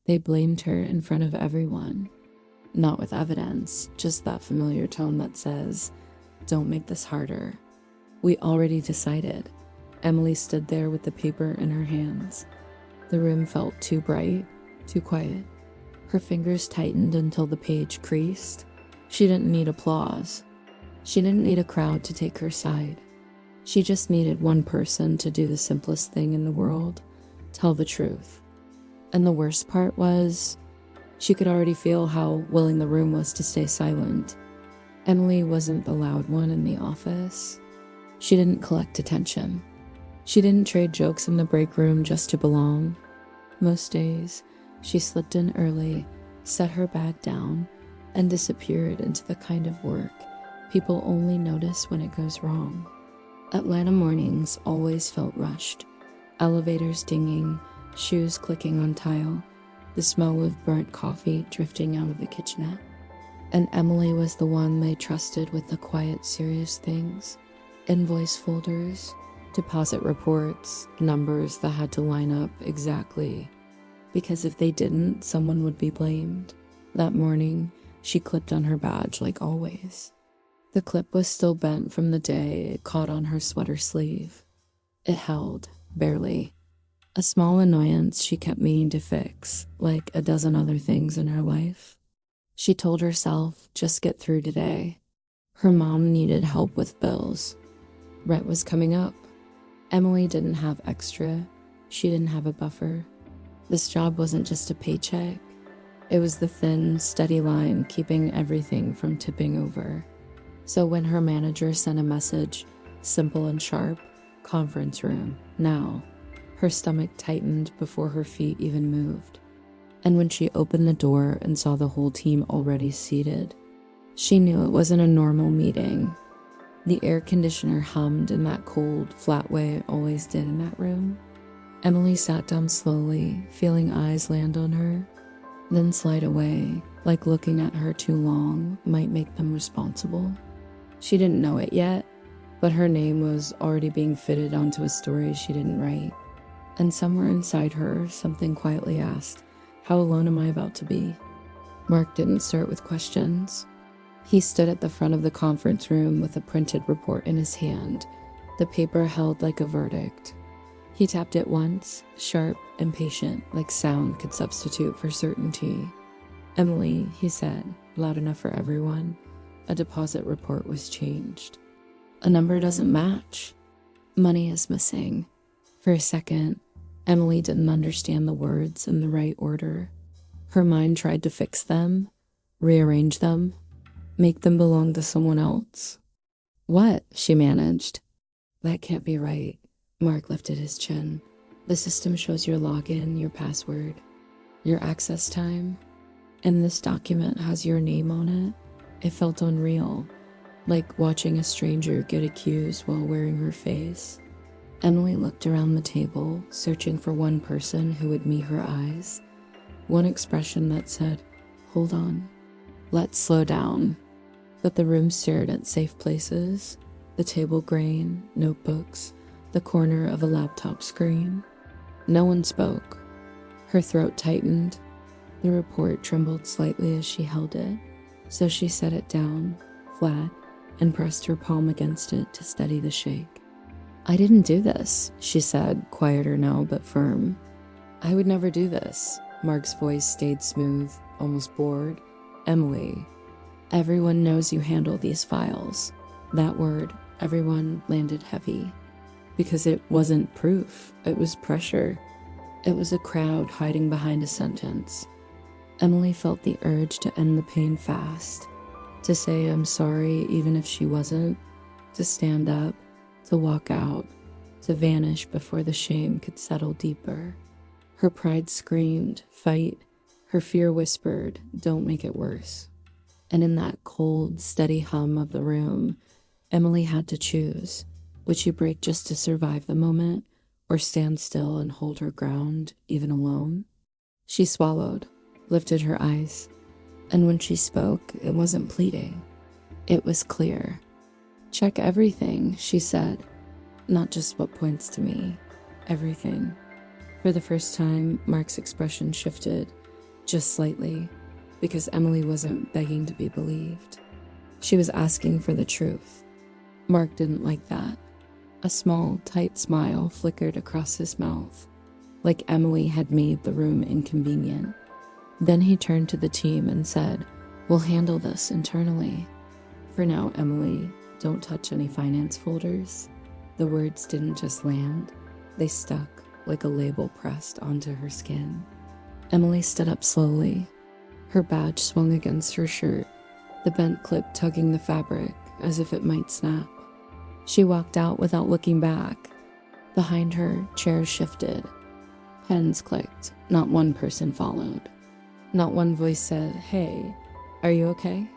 They blamed her in front of everyone. Not with evidence, just that familiar tone that says, "Don't make this harder." We already decided. Emily stood there with the paper in her hands. The room felt too bright, too quiet. Her fingers tightened until the page creased. She didn't need applause. She didn't need a crowd to take her side. She just needed one person to do the simplest thing in the world, tell the truth. And the worst part was, she could already feel how willing the room was to stay silent. Emily wasn't the loud one in the office. She didn't collect attention. She didn't trade jokes in the break room just to belong. Most days, she slipped in early, set her bag down, and disappeared into the kind of work people only notice when it goes wrong. Atlanta mornings always felt rushed. Elevators dinging, shoes clicking on tile, the smell of burnt coffee drifting out of the kitchenette. And Emily was the one they trusted with the quiet, serious things. Invoice folders, deposit reports, numbers that had to line up exactly. Because if they didn't, someone would be blamed. That morning, she clipped on her badge like always. The clip was still bent from the day it caught on her sweater sleeve. It held, barely. A small annoyance she kept meaning to fix, like a dozen other things in her life. She told herself, just get through today. Her mom needed help with bills. Rent was coming up. Emily didn't have extra. She didn't have a buffer. This job wasn't just a paycheck. It was the thin, steady line keeping everything from tipping over. So when her manager sent a message, simple and sharp, "Conference room, now," her stomach tightened before her feet even moved. And when she opened the door and saw the whole team already seated, she knew it wasn't a normal meeting. The air conditioner hummed in that cold, flat way it always did in that room. Emily sat down slowly, feeling eyes land on her, then slide away, like looking at her too long might make them responsible. She didn't know it yet, but her name was already being fitted onto a story she didn't write. And somewhere inside her, something quietly asked, "How alone am I about to be?" Mark didn't start with questions. He stood at the front of the conference room with a printed report in his hand, the paper held like a verdict. He tapped it once, sharp and patient, like sound could substitute for certainty. "Emily," he said, loud enough for everyone, "a deposit report was changed. A number doesn't match. Money is missing." For a second, Emily didn't understand the words in the right order. Her mind tried to fix them, rearrange them, make them belong to someone else. "What?" she managed. "That can't be right." Mark lifted his chin. "The system shows your login, your password, your access time, and this document has your name on it." It felt unreal, like watching a stranger get accused while wearing her face. Emily looked around the table, searching for one person who would meet her eyes, one expression that said, "Hold on, let's slow down." But the room stared at safe places, the table grain, notebooks, the corner of a laptop screen. No one spoke. Her throat tightened. The report trembled slightly as she held it, so she set it down, flat, and pressed her palm against it to steady the shake. "I didn't do this," she said, quieter now but firm. "I would never do this." Mark's voice stayed smooth, almost bored. "Emily, everyone knows you handle these files." That word, everyone, landed heavy. Because it wasn't proof, it was pressure. It was a crowd hiding behind a sentence. Emily felt the urge to end the pain fast, to say "I'm sorry" even if she wasn't, to stand up, to walk out, to vanish before the shame could settle deeper. Her pride screamed, "Fight." Her fear whispered, "Don't make it worse." And in that cold, steady hum of the room, Emily had to choose. Would she break just to survive the moment, or stand still and hold her ground, even alone? She swallowed, lifted her eyes, and when she spoke, it wasn't pleading. It was clear. "Check everything," she said. "Not just what points to me. Everything." For the first time, Mark's expression shifted. just slightly, because Emily wasn't begging to be believed. She was asking for the truth. Mark didn't like that. A small, tight smile flickered across his mouth, like Emily had made the room inconvenient. Then he turned to the team and said, "We'll handle this internally. For now, Emily, don't touch any finance folders." The words didn't just land, they stuck like a label pressed onto her skin. Emily stood up slowly. Her badge swung against her shirt, the bent clip tugging the fabric as if it might snap. She walked out without looking back. Behind her, chairs shifted. Pens clicked. Not one person followed. Not one voice said, "Hey, are you okay?"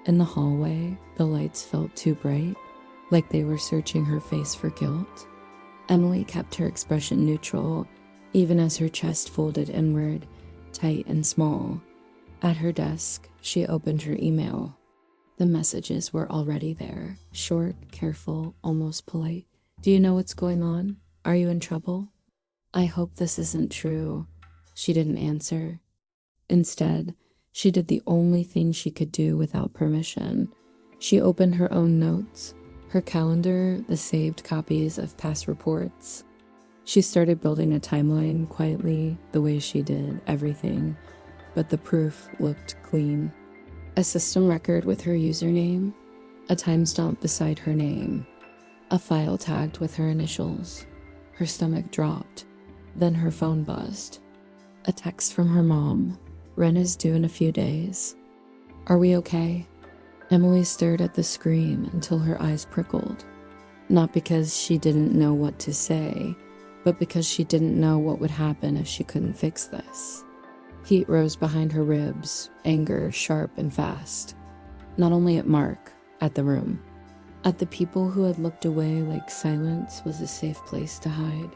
In the hallway, the lights felt too bright, like they were searching her face for guilt. Emily kept her expression neutral, even as her chest folded inward, tight and small. At her desk, she opened her email. The messages were already there, short, careful, almost polite. "Do you know what's going on? Are you in trouble?" "I hope this isn't true." She didn't answer. Instead, she did the only thing she could do without permission. She opened her own notes, her calendar, the saved copies of past reports. She started building a timeline quietly, the way she did everything, but the proof looked clean. A system record with her username, a timestamp beside her name, a file tagged with her initials. Her stomach dropped, then her phone buzzed. A text from her mom. "Rent is due in a few days. Are we okay?" Emily stared at the screen until her eyes prickled. Not because she didn't know what to say, but because she didn't know what would happen if she couldn't fix this. Heat rose behind her ribs, anger sharp and fast. Not only at Mark, at the room. At the people who had looked away like silence was a safe place to hide.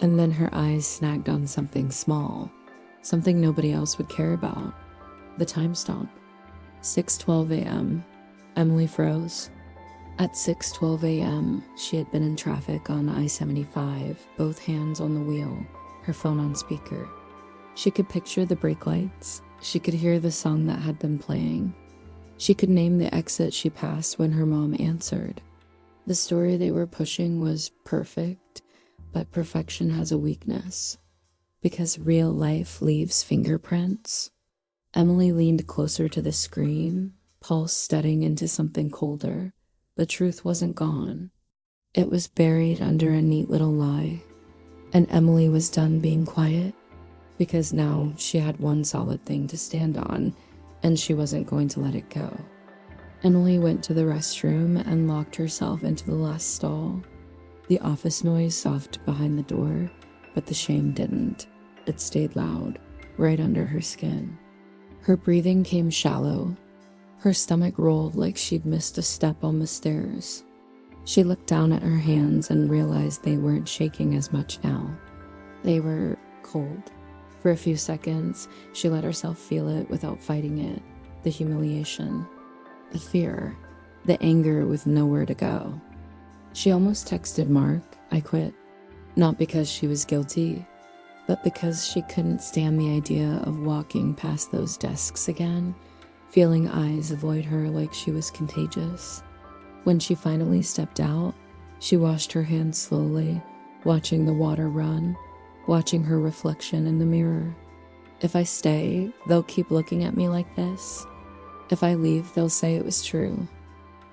And then her eyes snagged on something small, something nobody else would care about. The timestamp. 6:12 a.m. Emily froze. At 6:12 a.m., she had been in traffic on I-75, both hands on the wheel, her phone on speaker. She could picture the brake lights. She could hear the song that had been playing. She could name the exit she passed when her mom answered. The story they were pushing was perfect, but perfection has a weakness. Because real life leaves fingerprints. Emily leaned closer to the screen, pulse steadying into something colder. The truth wasn't gone. It was buried under a neat little lie. And Emily was done being quiet, because now she had one solid thing to stand on, and she wasn't going to let it go. Emily went to the restroom and locked herself into the last stall. The office noise softened behind the door, but the shame didn't. It stayed loud, right under her skin. Her breathing came shallow. Her stomach rolled like she'd missed a step on the stairs. She looked down at her hands and realized they weren't shaking as much now. They were cold. For a few seconds, she let herself feel it without fighting it. The humiliation, the fear, the anger with nowhere to go. She almost texted Mark, "I quit." Not because she was guilty, but because she couldn't stand the idea of walking past those desks again, feeling eyes avoid her like she was contagious. When she finally stepped out, she washed her hands slowly, watching the water run, watching her reflection in the mirror. If I stay, they'll keep looking at me like this. If I leave, they'll say it was true.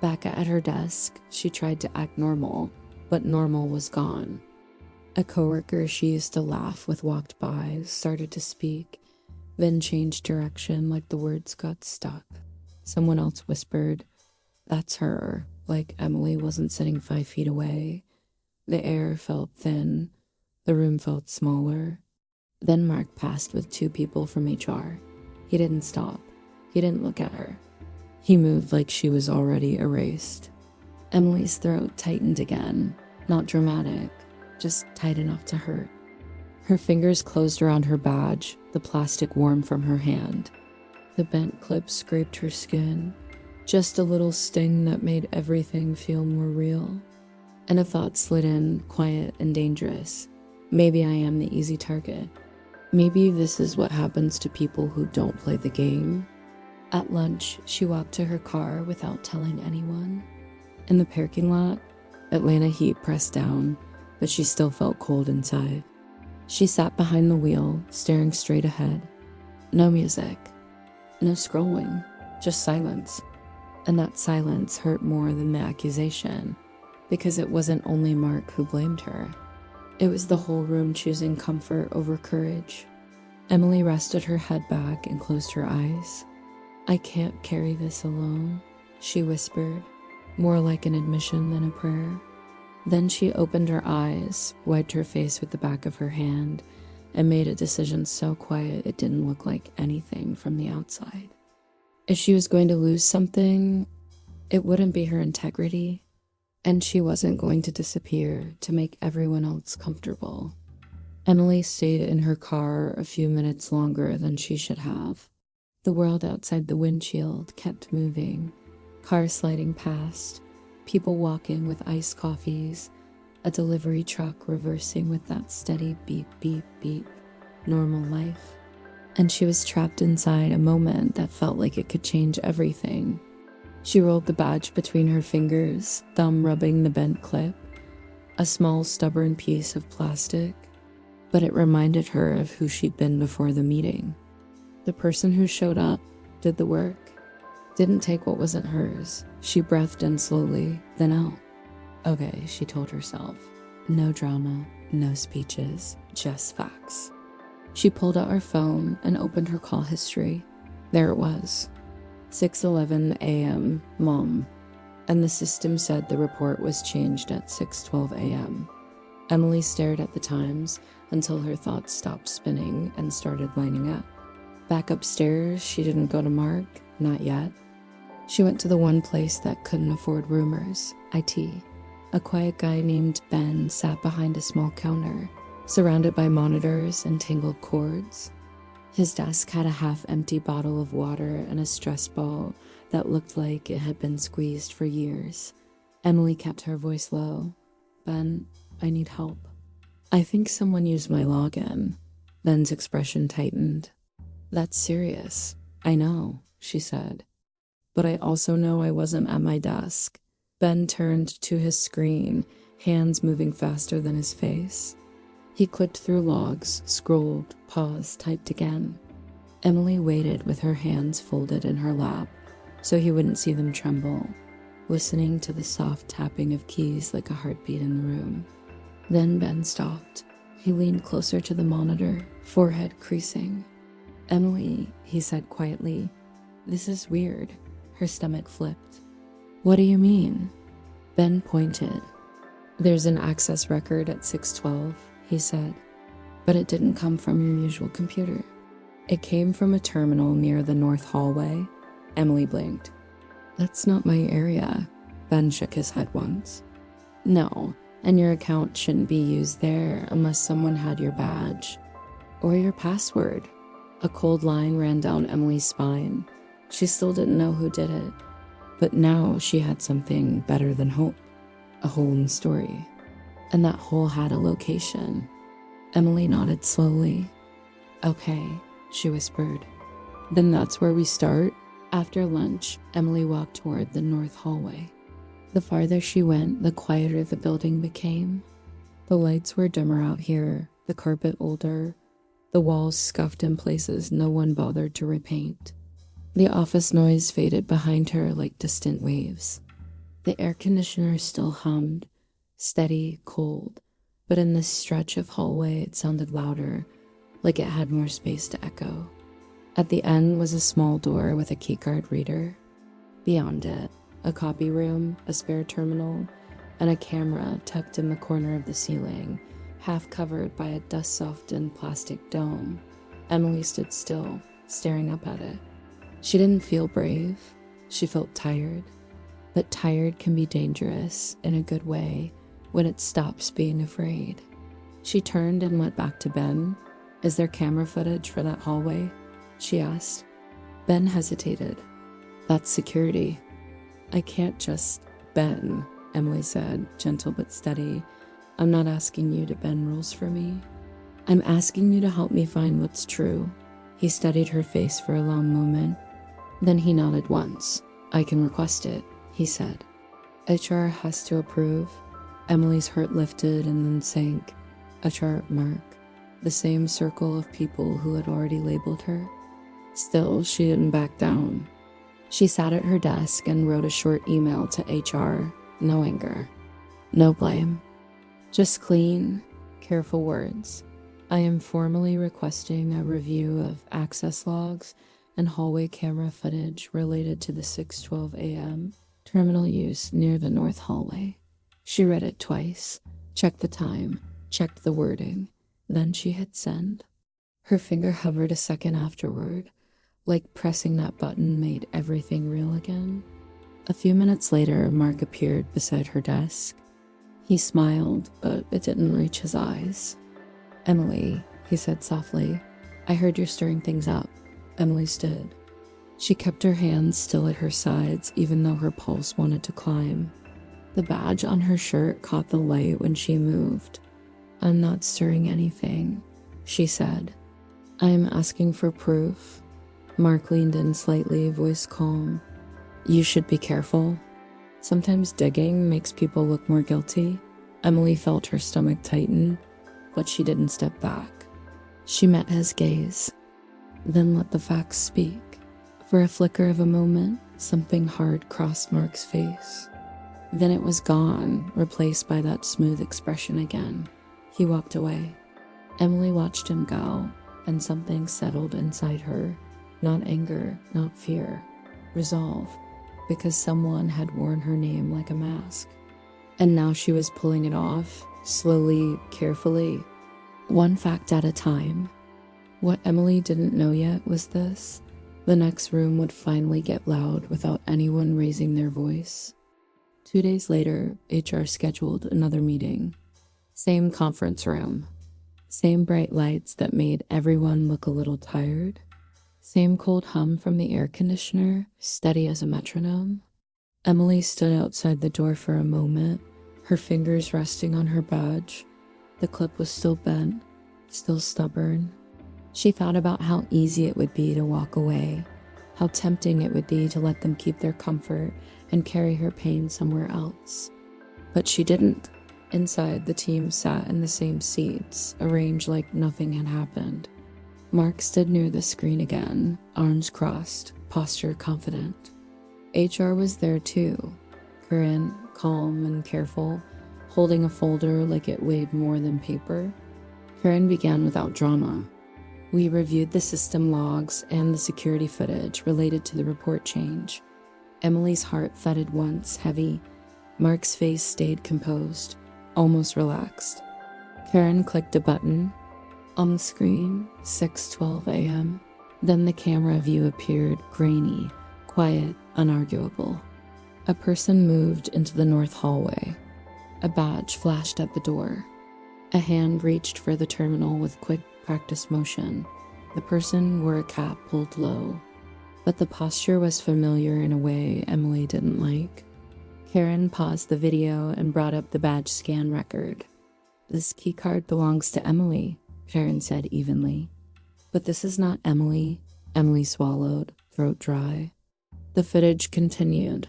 Back at her desk, she tried to act normal, but normal was gone. A coworker she used to laugh with walked by, started to speak, then changed direction like the words got stuck. Someone else whispered, "That's her," like Emily wasn't sitting 5 feet away. The air felt thin. The room felt smaller. Then Mark passed with 2 people from HR. He didn't stop. He didn't look at her. He moved like she was already erased. Emily's throat tightened again, not dramatic, just tight enough to hurt. Her fingers closed around her badge, the plastic warm from her hand. The bent clip scraped her skin, just a little sting that made everything feel more real. And a thought slid in, quiet and dangerous. Maybe I am the easy target. Maybe this is what happens to people who don't play the game. At lunch, she walked to her car without telling anyone. In the parking lot, Atlanta heat pressed down, but she still felt cold inside. She sat behind the wheel, staring straight ahead. No music, no scrolling, just silence. And that silence hurt more than the accusation, because it wasn't only Mark who blamed her. It was the whole room choosing comfort over courage. Emily rested her head back and closed her eyes. "I can't carry this alone," she whispered, more like an admission than a prayer. Then she opened her eyes, wiped her face with the back of her hand, and made a decision so quiet it didn't look like anything from the outside. If she was going to lose something, it wouldn't be her integrity, and she wasn't going to disappear to make everyone else comfortable. Emily stayed in her car a few minutes longer than she should have. The world outside the windshield kept moving, cars sliding past, people walking with iced coffees, a delivery truck reversing with that steady beep, beep, beep, normal life. And she was trapped inside a moment that felt like it could change everything. She rolled the badge between her fingers, thumb rubbing the bent clip, a small stubborn piece of plastic, but it reminded her of who she'd been before the meeting. The person who showed up, did the work, didn't take what wasn't hers. She breathed in slowly, then out. Okay, she told herself. No drama, no speeches, just facts. She pulled out her phone and opened her call history. There it was. 6:11 a.m., Mom. And the system said the report was changed at 6:12 a.m. Emily stared at the times until her thoughts stopped spinning and started lining up. Back upstairs, she didn't go to Mark, not yet. She went to the one place that couldn't afford rumors, IT. A quiet guy named Ben sat behind a small counter, surrounded by monitors and tangled cords. His desk had a half-empty bottle of water and a stress ball that looked like it had been squeezed for years. Emily kept her voice low. "Ben, I need help." "I think someone used my login." Ben's expression tightened. "That's serious. I know," she said. "But I also know I wasn't at my desk." Ben turned to his screen, hands moving faster than his face. He clicked through logs, scrolled, paused, typed again. Emily waited with her hands folded in her lap so he wouldn't see them tremble, listening to the soft tapping of keys like a heartbeat in the room. Then Ben stopped. He leaned closer to the monitor, forehead creasing. "Emily," he said quietly, "this is weird." Her stomach flipped. "What do you mean?" Ben pointed. "There's an access record at 6:12, he said, "but it didn't come from your usual computer. It came from a terminal near the north hallway." Emily blinked. "That's not my area." Ben shook his head once. "No, and your account shouldn't be used there unless someone had your badge. Or your password." A cold line ran down Emily's spine. She still didn't know who did it, but now she had something better than hope. A hole in the story. And that hole had a location. Emily nodded slowly. "Okay," she whispered. "Then that's where we start?" After lunch, Emily walked toward the north hallway. The farther she went, the quieter the building became. The lights were dimmer out here, the carpet older, the walls scuffed in places no one bothered to repaint. The office noise faded behind her like distant waves. The air conditioner still hummed, steady, cold, but in this stretch of hallway it sounded louder, like it had more space to echo. At the end was a small door with a keycard reader. Beyond it, a copy room, a spare terminal, and a camera tucked in the corner of the ceiling, half covered by a dust-softened plastic dome. Emily stood still, staring up at it. She didn't feel brave. She felt tired. But tired can be dangerous, in a good way, when it stops being afraid. She turned and went back to Ben. "Is there camera footage for that hallway?" she asked. Ben hesitated. "That's security." "I can't just..." "Ben," Emily said, gentle but steady, "I'm not asking you to bend rules for me." I'm asking you to help me find what's true. He studied her face for a long moment. Then he nodded once. I can request it, he said. HR has to approve. Emily's heart lifted and then sank. A chart mark. The same circle of people who had already labeled her. Still, she didn't back down. She sat at her desk and wrote a short email to HR. No anger. No blame. Just clean, careful words. I am formally requesting a review of access logs and hallway camera footage related to the 6:12 a.m. terminal use near the north hallway. She read it twice, checked the time, checked the wording, then she hit send. Her finger hovered a second afterward, like pressing that button made everything real again. A few minutes later, Mark appeared beside her desk. He smiled, but it didn't reach his eyes. Emily, he said softly, I heard you're stirring things up. Emily stood. She kept her hands still at her sides, even though her pulse wanted to climb. The badge on her shirt caught the light when she moved. I'm not stirring anything, she said. I'm asking for proof. Mark leaned in slightly, voice calm. You should be careful. Sometimes digging makes people look more guilty. Emily felt her stomach tighten, but she didn't step back. She met his gaze, then let the facts speak. For a flicker of a moment, something hard crossed Mark's face. Then it was gone, replaced by that smooth expression again. He walked away. Emily watched him go, and something settled inside her. Not anger, not fear. Resolve, because someone had worn her name like a mask. And now she was pulling it off, slowly, carefully, one fact at a time. What Emily didn't know yet was this. The next room would finally get loud without anyone raising their voice. 2 days later, HR scheduled another meeting. Same conference room. Same bright lights that made everyone look a little tired. Same cold hum from the air conditioner, steady as a metronome. Emily stood outside the door for a moment, her fingers resting on her badge. The clip was still bent, still stubborn. She thought about how easy it would be to walk away, how tempting it would be to let them keep their comfort and carry her pain somewhere else. But she didn't. Inside, the team sat in the same seats, arranged like nothing had happened. Mark stood near the screen again, arms crossed, posture confident. HR was there too, Corinne, calm and careful, holding a folder like it weighed more than paper. Corinne began without drama. We reviewed the system logs and the security footage related to the report change. Emily's heart thudded once, heavy. Mark's face stayed composed, almost relaxed. Karen clicked a button. On the screen, 6:12 a.m. Then the camera view appeared, grainy, quiet, unarguable. A person moved into the north hallway. A badge flashed at the door. A hand reached for the terminal with quick practice motion. The person wore a cap pulled low, but the posture was familiar in a way Emily didn't like. Karen paused the video and brought up the badge scan record. This keycard belongs to Emily, Karen said evenly. But this is not Emily. Emily swallowed, throat dry. The footage continued.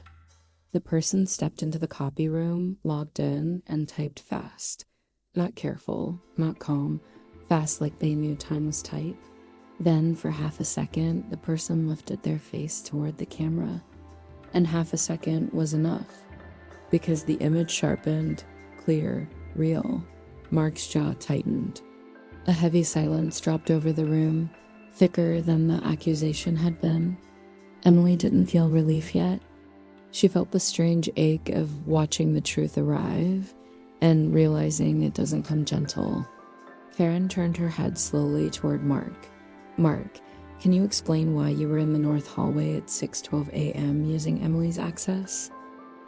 The person stepped into the copy room, logged in, and typed fast. Not careful, not calm, fast like they knew time was tight. Then, for half a second, the person lifted their face toward the camera. And half a second was enough. Because the image sharpened, clear, real. Mark's jaw tightened. A heavy silence dropped over the room, thicker than the accusation had been. Emily didn't feel relief yet. She felt the strange ache of watching the truth arrive and realizing it doesn't come gentle. Karen turned her head slowly toward Mark. Mark, can you explain why you were in the north hallway at 6:12 a.m. using Emily's access?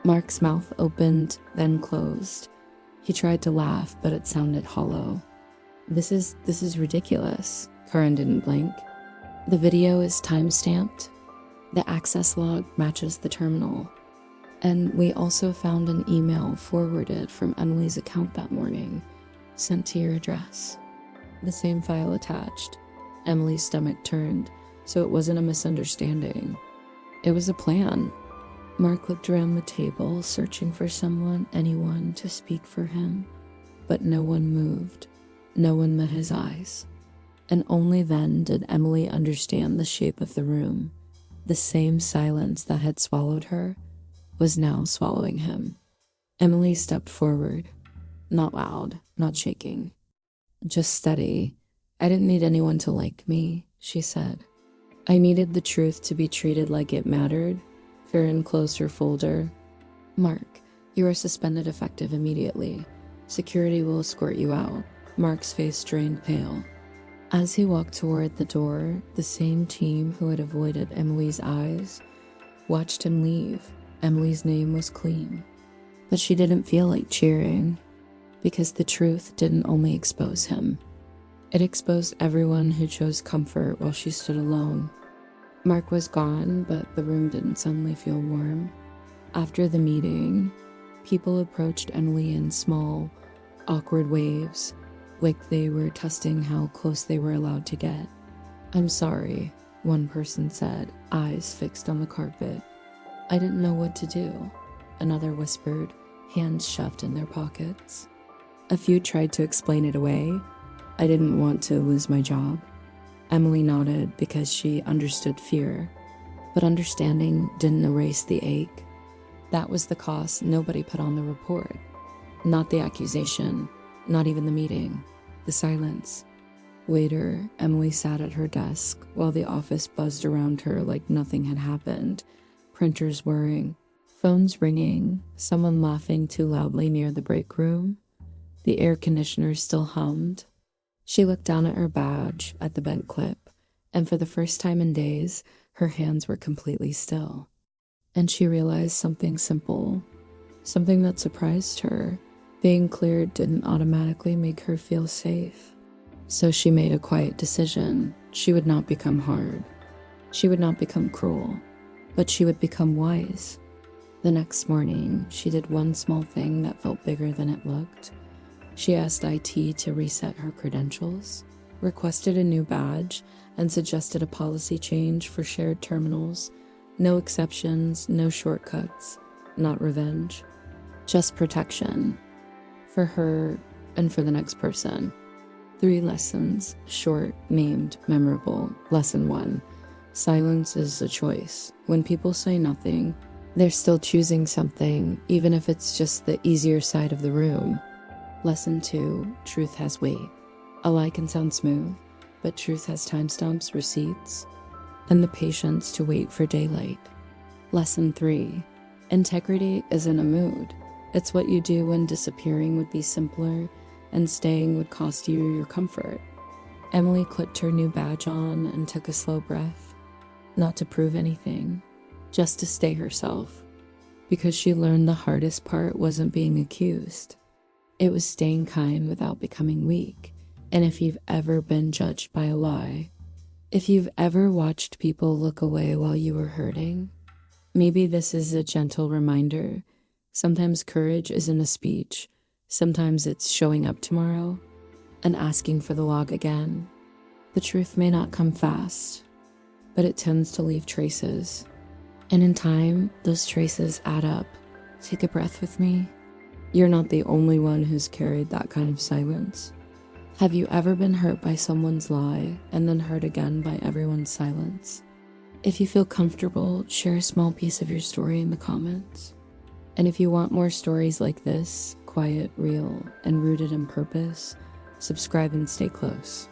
Mark's mouth opened, then closed. He tried to laugh, but it sounded hollow. This is ridiculous. Karen didn't blink. The video is time-stamped. The access log matches the terminal. And we also found an email forwarded from Emily's account that morning, sent to your address. the same file attached. Emily's stomach turned, so it wasn't a misunderstanding. It was a plan. Mark looked around the table, searching for someone, anyone, to speak for him. But no one moved. No one met his eyes. And only then did Emily understand the shape of the room. The same silence that had swallowed her was now swallowing him. Emily stepped forward. Not loud, not shaking. Just steady. I didn't need anyone to like me, she said. I needed the truth to be treated like it mattered. Farron closed her folder. Mark, you are suspended effective immediately. Security will escort you out. Mark's face drained pale. As he walked toward the door, the same team who had avoided Emily's eyes watched him leave. Emily's name was clean. But she didn't feel like cheering, because the truth didn't only expose him. It exposed everyone who chose comfort while she stood alone. Mark was gone, but the room didn't suddenly feel warm. After the meeting, people approached Emily in small, awkward waves, like they were testing how close they were allowed to get. I'm sorry, one person said, eyes fixed on the carpet. I didn't know what to do, another whispered, hands shoved in their pockets. A few tried to explain it away. I didn't want to lose my job. Emily nodded because she understood fear, but understanding didn't erase the ache. That was the cost nobody put on the report. Not the accusation, not even the meeting, the silence. Later, Emily sat at her desk while the office buzzed around her like nothing had happened. Printers whirring, phones ringing, someone laughing too loudly near the break room. The air conditioner still hummed. She looked down at her badge, at the bent clip, and for the first time in days, her hands were completely still. And she realized something simple, something that surprised her. Being cleared didn't automatically make her feel safe. So she made a quiet decision. She would not become hard. She would not become cruel, but she would become wise. The next morning, she did one small thing that felt bigger than it looked. She asked IT to reset her credentials, requested a new badge, and suggested a policy change for shared terminals. No exceptions, no shortcuts, not revenge, just protection. For her and for the next person. 3 lessons, short, named, memorable. Lesson 1. Silence is a choice. When people say nothing, they're still choosing something, even if it's just the easier side of the room. Lesson 2. Truth has weight. A lie can sound smooth, but truth has timestamps, receipts, and the patience to wait for daylight. Lesson 3. Integrity isn't a mood. It's what you do when disappearing would be simpler and staying would cost you your comfort. Emily clicked her new badge on and took a slow breath. Not to prove anything, just to stay herself. Because she learned the hardest part wasn't being accused. It was staying kind without becoming weak. And if you've ever been judged by a lie, if you've ever watched people look away while you were hurting, maybe this is a gentle reminder. Sometimes courage isn't a speech. Sometimes it's showing up tomorrow and asking for the log again. The truth may not come fast, but it tends to leave traces. And in time, those traces add up. Take a breath with me. You're not the only one who's carried that kind of silence. Have you ever been hurt by someone's lie and then hurt again by everyone's silence? If you feel comfortable, share a small piece of your story in the comments. And if you want more stories like this, quiet, real, and rooted in purpose, subscribe and stay close.